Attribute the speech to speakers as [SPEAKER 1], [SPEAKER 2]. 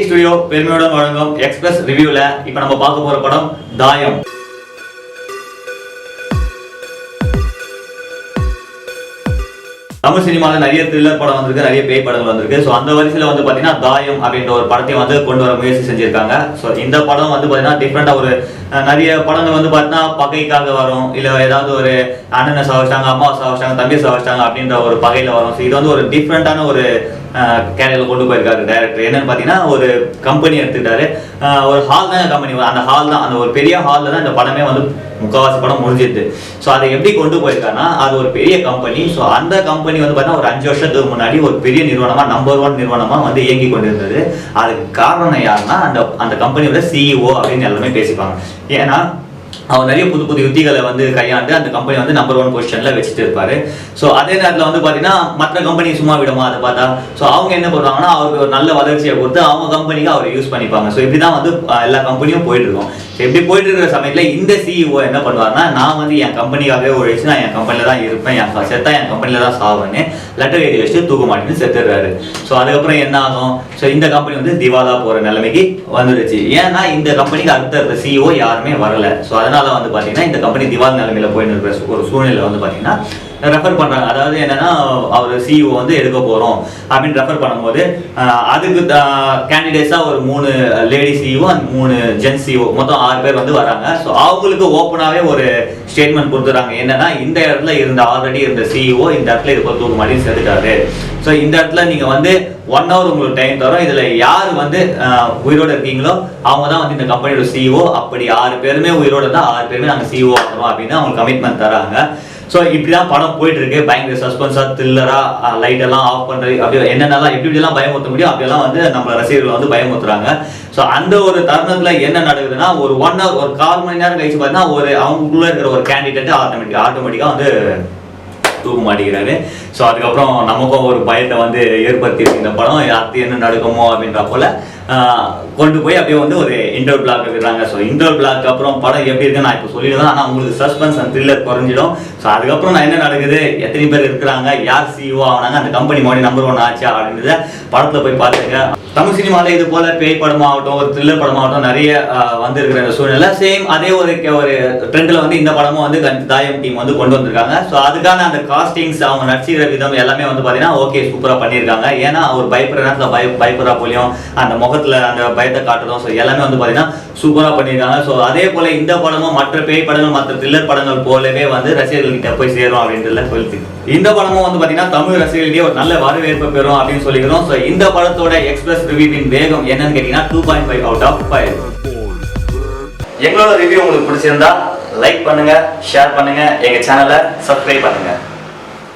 [SPEAKER 1] Studio பெருமையுடன் வழங்கும் express ரிவ்யூல இப்ப நம்ம பார்க்க போற படம் தாயம். தமிழ் சினிமாவில் நிறைய த்ரில்லர் படம் வந்திருக்கு, நிறைய பேய் படங்கள் வந்திருக்கு. ஸோ அந்த வரிசையில் வந்து பார்த்தீங்கன்னா தாயம் அப்படின்ற ஒரு படத்தையும் வந்து கொண்டு வர முயற்சி செஞ்சிருக்காங்க. ஸோ இந்த படம் வந்து பார்த்தீங்கன்னா டிஃப்ரெண்டாக ஒரு நிறைய படங்கள் வந்து பார்த்தீங்கன்னா பகைக்காக வரும், இல்லை ஏதாவது ஒரு அண்ணனை சாவச்சிட்டாங்க, அம்மாவை சாவச்சிட்டாங்க, தம்பியை சாவச்சிட்டாங்க அப்படின்ற ஒரு பகையில் வரும். ஸோ இது வந்து ஒரு டிஃப்ரெண்டான ஒரு கேரியரில் கொண்டு போயிருக்காரு டைரக்டர். என்னன்னு பார்த்தீங்கன்னா ஒரு கம்பெனி எடுத்துக்கிட்டாரு, ஒரு ஹால் தான் கம்பெனி, அந்த ஹால் தான், அந்த ஒரு பெரிய ஹாலில் தான் இந்த படமே வந்து முக்கால்வாசி படம் முடிஞ்சிது. ஸோ அதை எப்படி கொண்டு போயிருக்காங்கன்னா அது ஒரு பெரிய கம்பெனி. ஸோ அந்த கம்பெனி வந்து பார்த்தீங்கன்னா ஒரு 5 வருஷத்துக்கு முன்னாடி ஒரு பெரிய நிறுவனமாக, நம்பர் 1 நிறுவனமாக வந்து இயங்கி கொண்டிருந்தது. அதுக்கு காரணம் யாருன்னா அந்த கம்பெனியோட சிஇஓ அப்படின்னு எல்லாமே பேசிப்பாங்க. ஏன்னா அவர் நிறைய புது புது யுத்திகளை வந்து கையாண்டு அந்த கம்பெனி வந்து நம்பர் 1 பொசிஷன்ல வச்சுட்டு இருப்பாரு. ஸோ அதே நேரத்தில் வந்து பார்த்தீங்கன்னா மற்ற கம்பெனி சும்மா விடுமா அதை பார்த்தா. ஸோ அவங்க என்ன பண்ணுவாங்கன்னா அவருக்கு ஒரு நல்ல வளர்ச்சியை கொடுத்து அவங்க கம்பெனிக்கு அவர் யூஸ் பண்ணிப்பாங்க. ஸோ இப்படிதான் வந்து எல்லா கம்பெனியும் போயிட்டு இருக்கோம். எப்படி போயிட்டு இருக்கிற சமயத்தில் இந்த சிஇஓ என்ன பண்ணுவாருன்னா, நான் வந்து என் கம்பெனிக்காகவே உழைச்சு நான் என் கம்பெனியில் தான் இருப்பேன், செத்தா என் கம்பெனியில் தான் சாவேன்னு லெட்டர் எழுதி வச்சுட்டு தூக்க மாட்டேன்னு செத்துடுறாரு. ஸோ அதுக்கப்புறம் என்ன ஆகும்? ஸோ இந்த கம்பெனி வந்து திவாலா போகிற நிலைமைக்கு வந்துடுச்சு. ஏன்னா இந்த கம்பெனிக்கு அடுத்த சிஇஓ யாருமே வரல. ஸோ அதனால வந்து பார்த்தீங்கன்னா இந்த கம்பெனி திவால் நிலைமையில போயிட்டு இருக்கிற ஒரு சூழ்நிலை வந்து பார்த்தீங்கன்னா ரெஃபர் பண்ணுறாங்க. அதாவது என்னன்னா அவர் சிஇஓ வந்து எடுக்க போகிறோம் அப்படின்னு ரெஃபர் பண்ணும்போது அதுக்கு கேண்டிடேட்ஸாக ஒரு 3 lady CEO and 3 gents CEO மொத்தம் 6 பேர் வந்து வராங்க. ஸோ அவங்களுக்கு ஓப்பனாகவே ஒரு ஸ்டேட்மெண்ட் கொடுத்துறாங்க. என்னன்னா இந்த இடத்துல ஆல்ரெடி இருந்த சிஇஓ இந்த இடத்துல இது தூக்க மாட்டி செத்துட்டாரு. ஸோ இந்த இடத்துல நீங்கள் வந்து 1 hour உங்களுக்கு டைம் தரோம், இதில் யார் வந்து உயிரோடு இருக்கீங்களோ அவங்க தான் வந்து இந்த கம்பெனியோட சிஇஓ. அப்படி 6 பேருமே உயிரோடு தான் 6 பேருமே நாங்கள் சிஇஓ ஆகிறோம் அப்படின்னு அவங்க கமிட்மெண்ட் தராங்க. ஸோ இப்படிதான் படம் போயிட்டு இருக்கு. பயங்கர சஸ்பென்ஸா, த்ரில்லரா, லைட் எல்லாம் ஆஃப் பண்றது, அப்படியே என்னென்னலாம் எப்படிலாம் பயமுறுத்த முடியும் அப்படியெல்லாம் வந்து நம்ம ரசிகர்கள் வந்து பயமுறுத்துறாங்க. ஸோ அந்த ஒரு தருணத்துல என்ன நடக்குதுன்னா ஒரு 1 hour, ஒரு 1/4 மணி நேரம் கழிச்சு பார்த்தீங்கன்னா ஒரு அவங்களுக்குள்ள இருக்கிற ஒரு கேண்டிடேட் ஆட்டோமேட்டிக்கா வந்து தூக்க மாட்டேங்கிறாரு. ஸோ அதுக்கப்புறம் நமக்கும் ஒரு பயத்தை வந்து ஏற்படுத்தியிருக்கு இந்த படம். அடுத்து என்ன நடக்குமோ அப்படின்ற போல கொண்டு போய் அப்படியே வந்து ஒரு இன்டர் பிளாக் விடுறாங்க. ஸோ இன்டர் பிளாக் அப்புறம் படம் எப்படி இருக்குன்னு நான் இப்போ சொல்லிடுவேன். ஆனால் உங்களுக்கு சஸ்பென்ஸ் அண்ட் த்ரில்லர் குறைஞ்சிடும். ஸோ அதுக்கப்புறம் நான் என்ன நடக்குது, எத்தனை பேர் இருக்கிறாங்க, யார் சிஇஓ ஆனாங்க, அந்த கம்பெனி மறுபடியும் நம்பர் 1 ஆச்சு அப்படின்றத படத்தில் போய் பார்த்துங்க. தமிழ் சினிமாவில் இது போல பேய் படமாகட்டும், ஒரு த்ரில்லர் படமாகட்டும் நிறைய வந்திருக்கிற இந்த சூழ்நிலை சேம் அதே ஒரு ட்ரெண்டில் வந்து இந்த படமும் வந்து தாயம் டீம் வந்து கொண்டு வந்திருக்காங்க. ஸோ அதுக்கான அந்த காஸ்டிங்ஸ், அவங்க நடிச்சிக்கிற விதம் எல்லாமே வந்து பார்த்தீங்கன்னா ஓகே சூப்பராக பண்ணியிருக்காங்க. ஏன்னா அவர் பயப்படுற நேரத்தில் பயப்படுறா போலியும் அந்த முகத்தில் அந்த பயத்தை காட்டுறதும், ஸோ எல்லாமே வந்து பார்த்தீங்கன்னா சூப்பராக பண்ணியிருக்காங்க. ஸோ அதே போல இந்த படமும் மற்ற பேய் படங்கள், மற்ற த்ரில்லர் படங்கள் போலவே வந்து ரசிகர்கள்கிட்ட போய் சேரும் அப்படின்றத சொல்லிட்டு இந்த படமும் வந்து பார்த்தீங்கன்னா தமிழ் ரசிகர்களிடையே ஒரு நல்ல வரவேற்பு பெறும் அப்படின்னு சொல்லிக்கிறோம். ஸோ இந்த படத்தோட எக்ஸ்பிரஸ் ரிவ்யூவின் வேகம் என்னன்னு கேட்டீங்கன்னா 2.5 out of 5. எங்களோட ரிவ்யூ உங்களுக்கு பிடிச்சிருந்தா லைக் பண்ணுங்க, ஷேர் பண்ணுங்க, எங்க சேனலை சப்ஸ்கிரைப் பண்ணுங்க.